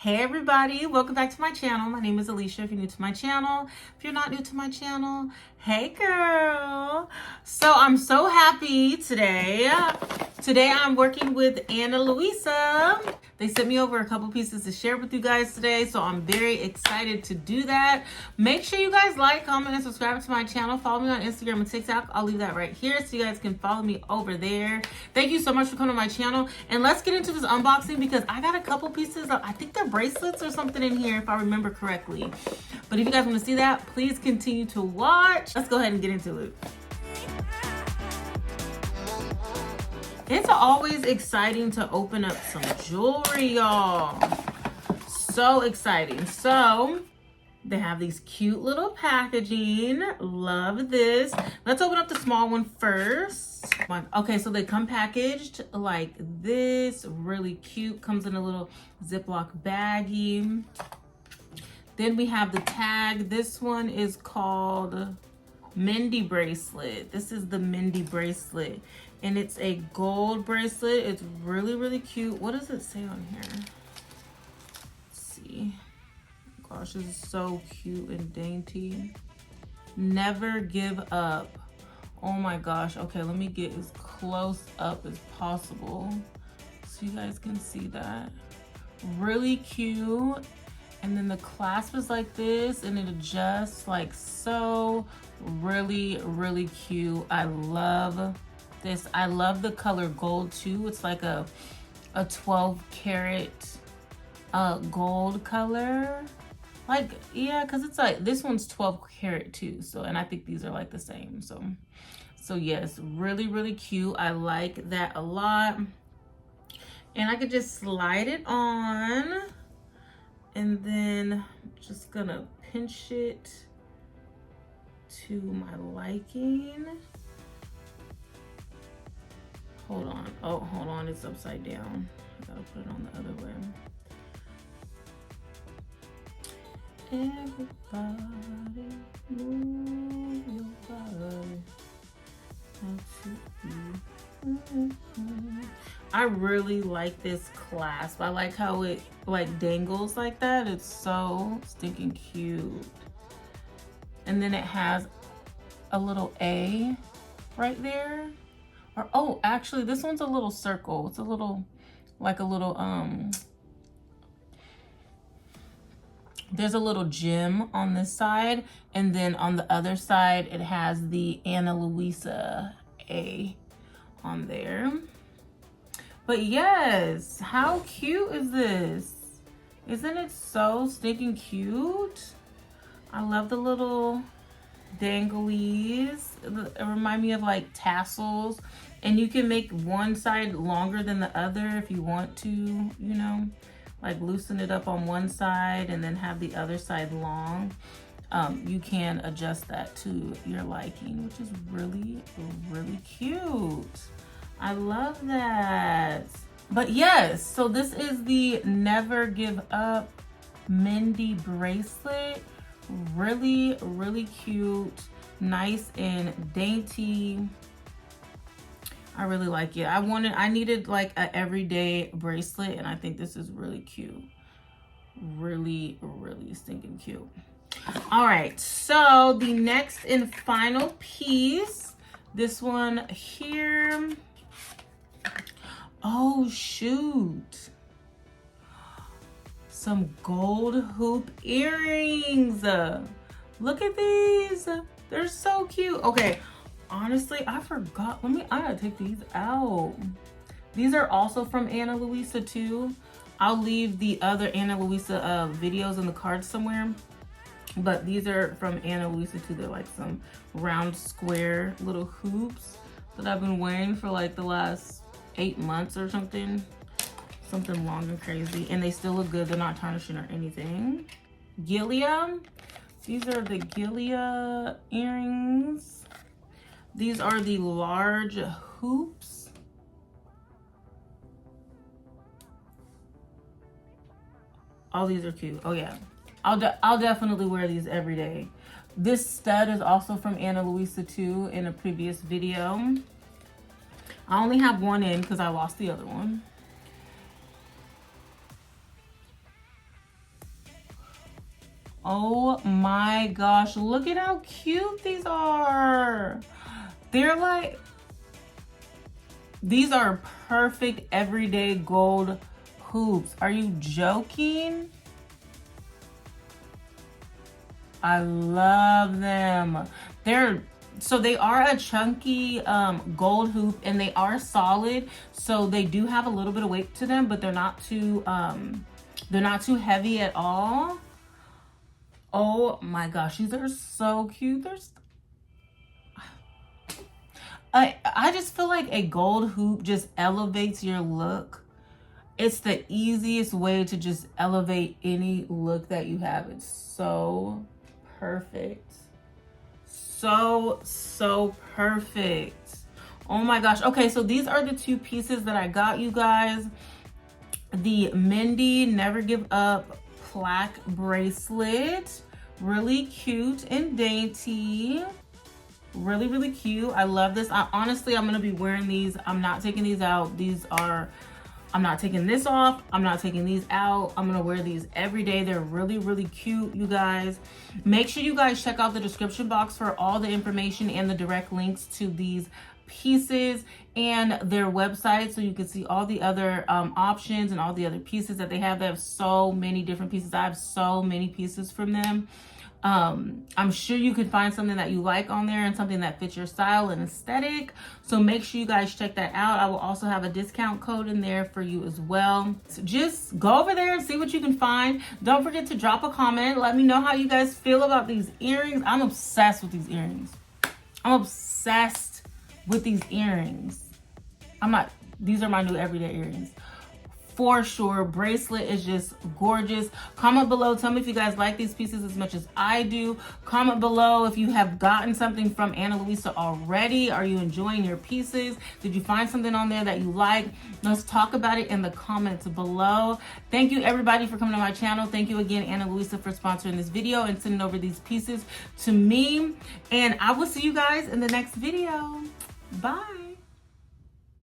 Hey everybody, welcome back to my channel. My name is Alishia if you're new to my channel. If you're not new to my channel, hey girl. So I'm so happy today. Today I'm working with Ana Luisa. They sent me over a couple pieces to share with you guys today, so I'm very excited to do that. Make sure you guys like, comment, and subscribe to my channel. Follow me on Instagram and TikTok. I'll leave that right here so you guys can follow me over there. Thank you so much for coming to my channel. And let's get into this unboxing because I got a couple pieces of, I think they're bracelets or something in here if I remember correctly. But if you guys want to see that, please continue to watch. Let's go ahead and get into it. It's always exciting to open up some jewelry, y'all. So exciting. So they have these cute little packaging. Love this. Let's open up the small one first. Okay, so they come packaged like this. Really cute. Comes in a little Ziploc baggie. Then we have the tag. This one is called Mindy Bracelet. This is the Mindy Bracelet. And it's a gold bracelet. It's really, really cute. What does it say on here? Let's see. Gosh, this is so cute and dainty. Never give up. Oh my gosh. Okay, let me get as close up as possible so you guys can see that. Really cute. And then the clasp is like this and it adjusts like so. Really, really cute. I love this. I love the color gold too. It's like a 12 karat gold color. Like, yeah, because it's like this one's 12 karat too. So, and I think these are like the same. So yes, really, really cute. I like that a lot. And I could just slide it on. And then I'm just gonna pinch it to my liking. Hold on. Oh, hold on. It's upside down. I gotta put it on the other way. Everybody move your body. I really like this clasp. I like how it like dangles like that. It's so stinking cute. And then it has a little A right there. Or, oh, actually this one's a little circle. It's a little, like a little, there's a little gem on this side, and then on the other side it has the Ana Luisa A on there. But yes, how cute is this? Isn't it so stinking cute? I love the little danglies. It remind me of like tassels, and you can make one side longer than the other if you want to, you know, like loosen it up on one side and then have the other side long. You can adjust that to your liking, which is really, really cute. I love that. But yes, so this is the Never Give Up Mindy Bracelet. Really, really cute, nice and dainty. I really like it. I needed like an everyday bracelet, and I think this is really cute. Really, really stinking cute. All right, so the next and final piece, this one here. Oh shoot. Some gold hoop earrings. Look at these. They're so cute. Okay, honestly, I forgot. I gotta take these out. These are also from Ana Luisa too. I'll leave the other Ana Luisa videos in the cards somewhere. But these are from Ana Luisa too. They're like some round square little hoops that I've been wearing for like the last 8 months or something. Something long and crazy. And they still look good. They're not tarnishing or anything. Gileia. These are the Gileia earrings. These are the large hoops. All these are cute. Oh yeah. I'll definitely wear these every day. This stud is also from Ana Luisa too in a previous video. I only have one in because I lost the other one. Oh my gosh, look at how cute these are. They're like, these are perfect everyday gold hoops. Are you joking? I love them. They are a chunky gold hoop, and they are solid. So they do have a little bit of weight to them, but they're not too heavy at all. Oh my gosh, these are so cute. I just feel like a gold hoop just elevates your look. It's the easiest way to just elevate any look that you have. It's so perfect. So perfect. Oh my gosh. Okay, so these are the two pieces that I got, you guys. The Mindy Never Give Up plaque bracelet. Really cute and dainty. Really cute. I love this. Honestly, I'm gonna be wearing these. I'm not taking these out. I'm not taking this off. I'm not taking these out. I'm gonna wear these every day. They're really cute, you guys. Make sure you guys check out the description box for all the information and the direct links to these pieces and their website, so you can see all the other options and all the other pieces that they have. They have so many different pieces. I have so many pieces from them. I'm sure you can find something that you like on there and something that fits your style and aesthetic. So make sure you guys check that out. I will also have a discount code in there for you as well. So just go over there and see what you can find. Don't forget to drop a comment. Let me know how you guys feel about these earrings. I'm obsessed with these earrings. I'm obsessed with these earrings. These are my new everyday earrings. For sure. Bracelet is just gorgeous. Comment below. Tell me if you guys like these pieces as much as I do. Comment below if you have gotten something from Ana Luisa already. Are you enjoying your pieces? Did you find something on there that you like? Let's talk about it in the comments below. Thank you everybody for coming to my channel. Thank you again, Ana Luisa, for sponsoring this video and sending over these pieces to me. And I will see you guys in the next video. Bye.